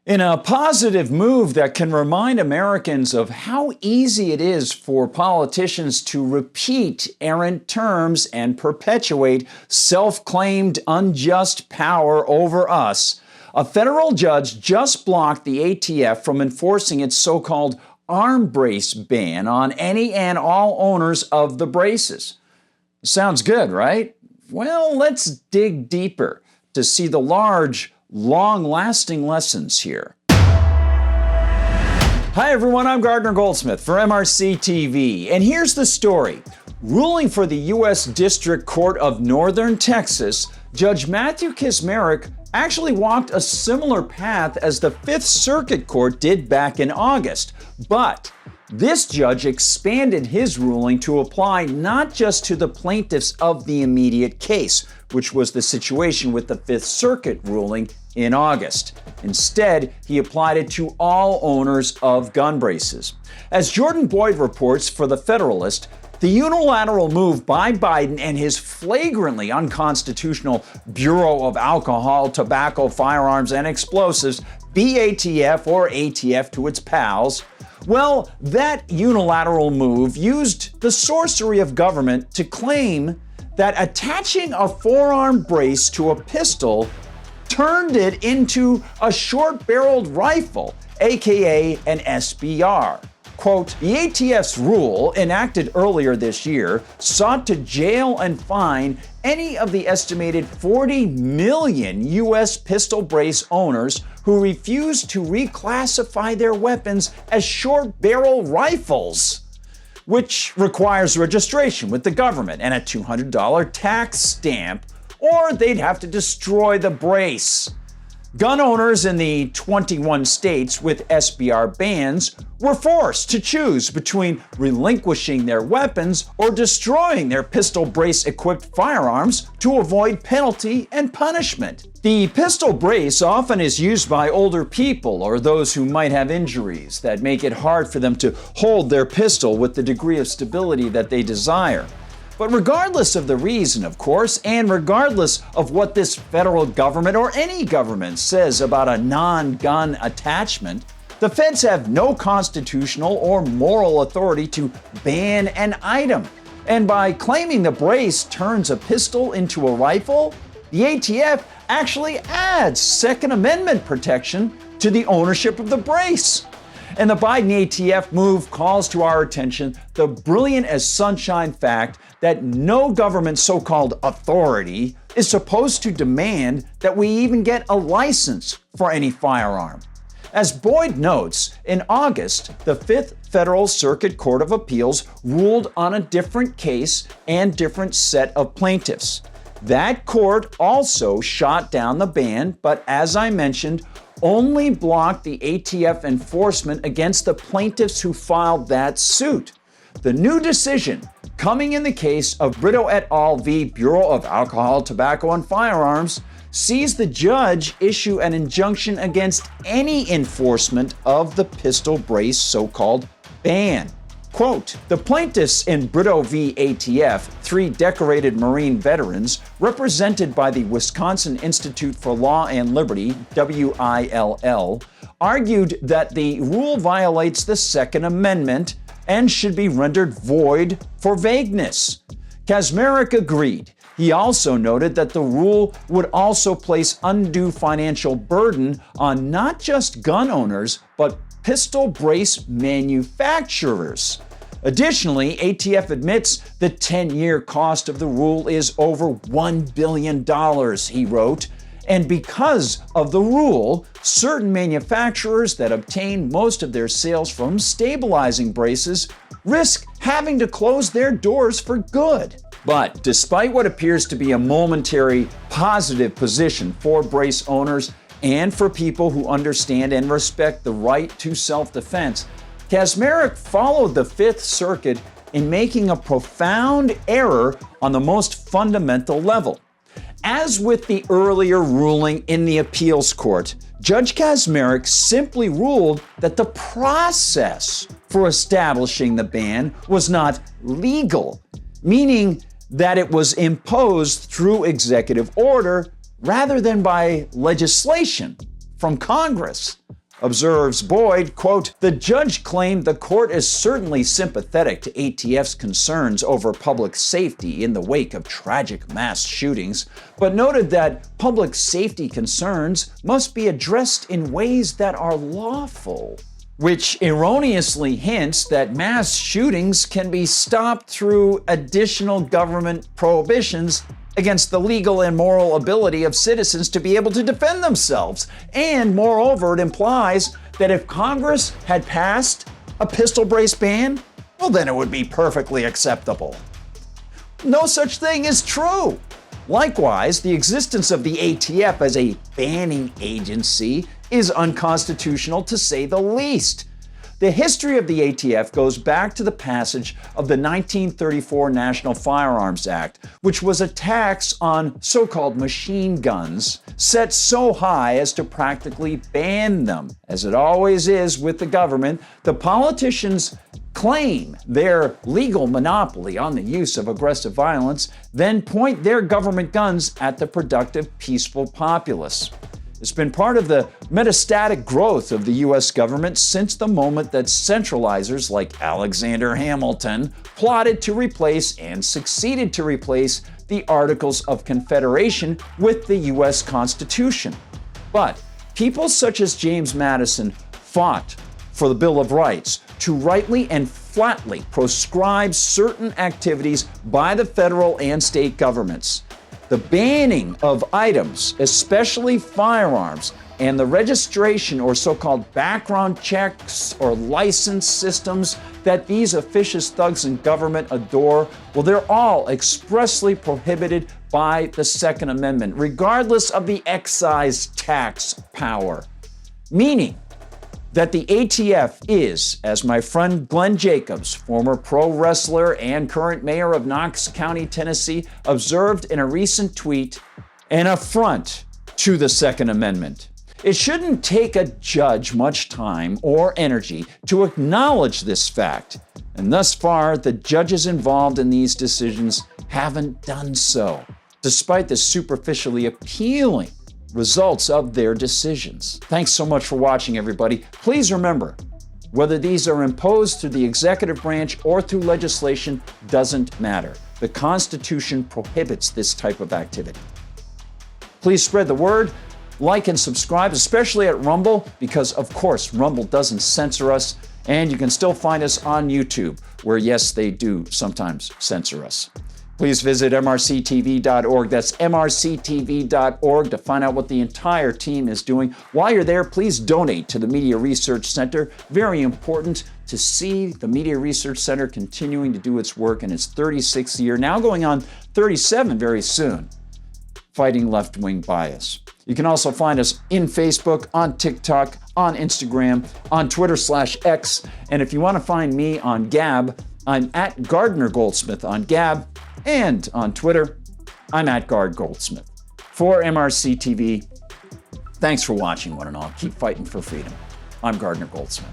In a positive move that can remind Americans of how easy it is for politicians to repeat errant terms and perpetuate self-claimed unjust power over us, a federal judge just blocked the ATF from enforcing its so-called arm brace ban on any and all owners of the braces. Sounds good, right? Well, let's dig deeper to see the large, long-lasting lessons here. Hi everyone, I'm Gardner Goldsmith for MRC-TV, and here's the story. Ruling for the U.S. District Court of Northern Texas, Judge Matthew Kacsmaryk actually walked a similar path as the Fifth Circuit Court did back in August, but this judge expanded his ruling to apply not just to the plaintiffs of the immediate case, which was the situation with the Fifth Circuit ruling in August. Instead, he applied it to all owners of gun braces. As Jordan Boyd reports for The Federalist, the unilateral move by Biden and his flagrantly unconstitutional Bureau of Alcohol, Tobacco, Firearms, and Explosives, BATF or ATF to its pals, well, that unilateral move used the sorcery of government to claim that attaching a forearm brace to a pistol turned it into a short-barreled rifle, aka an SBR. Quote, the ATF's rule, enacted earlier this year, sought to jail and fine any of the estimated 40 million U.S. pistol brace owners who refused to reclassify their weapons as short-barrel rifles, which requires registration with the government and a $200 tax stamp, or they'd have to destroy the brace. Gun owners in the 21 states with SBR bans were forced to choose between relinquishing their weapons or destroying their pistol brace-equipped firearms to avoid penalty and punishment. The pistol brace often is used by older people or those who might have injuries that make it hard for them to hold their pistol with the degree of stability that they desire. But regardless of the reason, of course, and regardless of what this federal government or any government says about a non-gun attachment, the feds have no constitutional or moral authority to ban an item. And by claiming the brace turns a pistol into a rifle, the ATF actually adds Second Amendment protection to the ownership of the brace. And the Biden ATF move calls to our attention the brilliant as sunshine fact that no government so-called authority is supposed to demand that we even get a license for any firearm. As Boyd notes, in August, the Fifth Federal Circuit Court of Appeals ruled on a different case and different set of plaintiffs. That court also shot down the ban, but as I mentioned, only blocked the ATF enforcement against the plaintiffs who filed that suit. The new decision, coming in the case of Brito et al. V. Bureau of Alcohol, Tobacco, and Firearms, sees the judge issue an injunction against any enforcement of the pistol brace so-called ban. Quote, the plaintiffs in Brito v. ATF, three decorated Marine veterans, represented by the Wisconsin Institute for Law and Liberty, WILL, argued that the rule violates the Second Amendment and should be rendered void for vagueness. Kacsmaryk agreed. He also noted that the rule would also place undue financial burden on not just gun owners, but pistol brace manufacturers. Additionally, ATF admits the 10-year cost of the rule is over $1 billion, he wrote. And because of the rule, certain manufacturers that obtain most of their sales from stabilizing braces risk having to close their doors for good. But despite what appears to be a momentary positive position for brace owners and for people who understand and respect the right to self-defense, Kacsmaryk followed the Fifth Circuit in making a profound error on the most fundamental level. As with the earlier ruling in the appeals court, Judge Kacsmaryk simply ruled that the process for establishing the ban was not legal, meaning that it was imposed through executive order rather than by legislation from Congress. Observes Boyd, quote, "The judge claimed the court is certainly sympathetic to ATF's concerns over public safety in the wake of tragic mass shootings, but noted that public safety concerns must be addressed in ways that are lawful," which erroneously hints that mass shootings can be stopped through additional government prohibitions against the legal and moral ability of citizens to be able to defend themselves. And moreover, it implies that if Congress had passed a pistol brace ban, well, then it would be perfectly acceptable. No such thing is true. Likewise, the existence of the ATF as a banning agency is unconstitutional to say the least. The history of the ATF goes back to the passage of the 1934 National Firearms Act, which was a tax on so-called machine guns set so high as to practically ban them. As it always is with the government, the politicians claim their legal monopoly on the use of aggressive violence, then point their government guns at the productive, peaceful populace. It's been part of the metastatic growth of the U.S. government since the moment that centralizers like Alexander Hamilton plotted to replace and succeeded to replace the Articles of Confederation with the U.S. Constitution. But people such as James Madison fought for the Bill of Rights to rightly and flatly proscribe certain activities by the federal and state governments. The banning of items, especially firearms, and the registration or so-called background checks or license systems that these officious thugs in government adore, well, they're all expressly prohibited by the Second Amendment, regardless of the excise tax power. Meaning that the ATF is, as my friend Glenn Jacobs, former pro wrestler and current mayor of Knox County, Tennessee, observed in a recent tweet, an affront to the Second Amendment. It shouldn't take a judge much time or energy to acknowledge this fact, and thus far, the judges involved in these decisions haven't done so, despite the superficially appealing results of their decisions. Thanks so much for watching, everybody. Please remember, whether these are imposed through the executive branch or through legislation doesn't matter. The Constitution prohibits this type of activity. Please spread the word, like and subscribe, especially at Rumble, because of course Rumble doesn't censor us, and you can still find us on YouTube, where yes, they do sometimes censor us. Please visit MRCTV.org. That's MRCTV.org to find out what the entire team is doing. While you're there, please donate to the Media Research Center. Very important to see the Media Research Center continuing to do its work in its 36th year, now going on 37 very soon, fighting left-wing bias. You can also find us in Facebook, on TikTok, on Instagram, on Twitter/X, and if you want to find me on Gab, I'm at Gardner Goldsmith on Gab, and on Twitter, I'm at Gard Goldsmith. For MRC TV, thanks for watching, one and all. Keep fighting for freedom. I'm Gardner Goldsmith.